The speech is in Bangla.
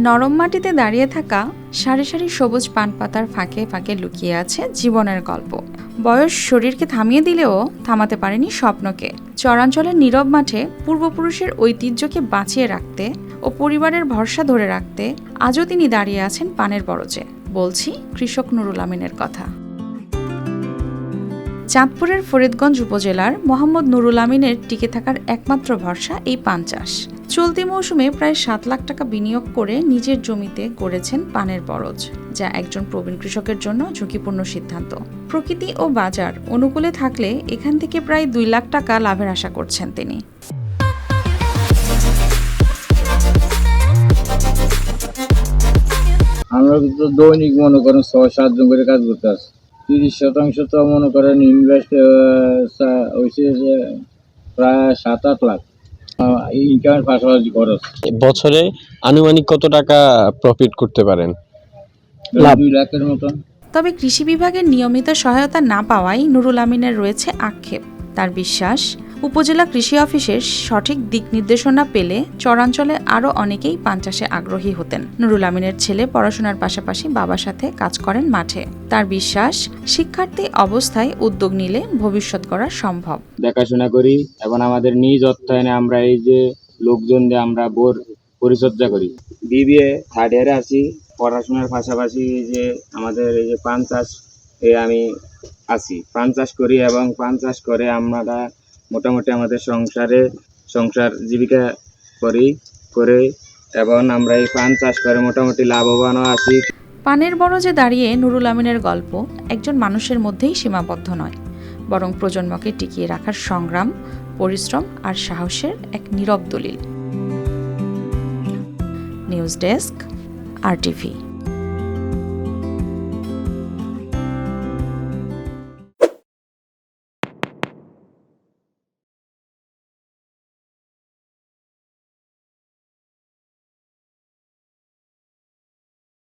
নরম মাটিতে দাঁড়িয়ে থাকা সারি সারি সবুজ পান পাতার ফাঁকে ফাঁকে লুকিয়ে আছে জীবনের গল্প। বয়স শরীরকে থামিয়ে দিলেও থামাতে পারেনি স্বপ্নকে। চরাঞ্চলের নীরব মাঠে পূর্বপুরুষের ঐতিহ্যকে বাঁচিয়ে রাখতে ও পরিবারের ভরসা ধরে রাখতে আজও তিনি দাঁড়িয়ে আছেন পানের বরজে। বলছি কৃষক নুরুল আমিনের কথা। চাঁদপুরের ফরিদগঞ্জ উপজেলার মোহাম্মদ নুরুল আমিনের টিকে থাকার একমাত্র ভরসা এই পান চাষ। চলতি মৌসুমে প্রায় 7 লাখ টাকা বিনিয়োগ করে নিজের জমিতে গড়েছেন পানের বরজ, যা একজন প্রবীণ কৃষকের জন্য ঝুঁকিপূর্ণ সিদ্ধান্ত। প্রকৃতি ও বাজার অনুকূলে থাকলে এখান থেকে প্রায় 2 লাখ টাকা লাভের আশা করছেন তিনি। আমরা তো দৈনিক মনে করেন 6-7 জন করে কাজ করতে আসি। 30% তো মনে করেন ইনভেস্ট হয়েছে যে প্রায় 7-8 লাখ ইনকামের পাশাপাশি খরচ। বছরে আনুমানিক কত টাকা প্রফিট করতে পারেন? 2 লাখের মতন। তবে কৃষি বিভাগের নিয়মিত সহায়তা না পাওয়ায় নুরুল আমিনের রয়েছে আক্ষেপ। তার বিশ্বাস, উপজেলা কৃষি অফিসের সঠিক দিক নির্দেশনা পেলে চরাঞ্চলে আরও অনেকেই পান চাষে আগ্রহী হতেন। নুরুল আমিনের ছেলে পড়াশোনার পাশাপাশি বাবার সাথে কাজ করেন মাঠে। তার বিশ্বাস, শিক্ষার্থী অবস্থায় উদ্যোগ নিলে ভবিষ্যৎ গড়া সম্ভব। দেখাশোনা করি এবং আমাদের নিজ অর্থায়নে আমরা এই যে লোকজন দিয়ে আমরা পরিচর্যা করি। বিবিএ থার্ড ইয়ারে আছি। পড়াশোনার পাশাপাশি যে আমাদের এই যে পান চাষ আমি আছি, পান চাষ করি এবং পান চাষ করে আমরা মোটামুটি আমাদের সংসার জীবিকা করে এবং আমরা এই পান চাষ করে মোটামুটি লাভবানও আছি। পানের বরজে দাঁড়িয়ে নুরুল আমিনের গল্প একজন মানুষের মধ্যেই সীমাবদ্ধ নয়, বরং প্রজন্মকে টিকিয়ে রাখার সংগ্রাম, পরিশ্রম আর সাহসের এক নীরব দলিল। News desk, RTV।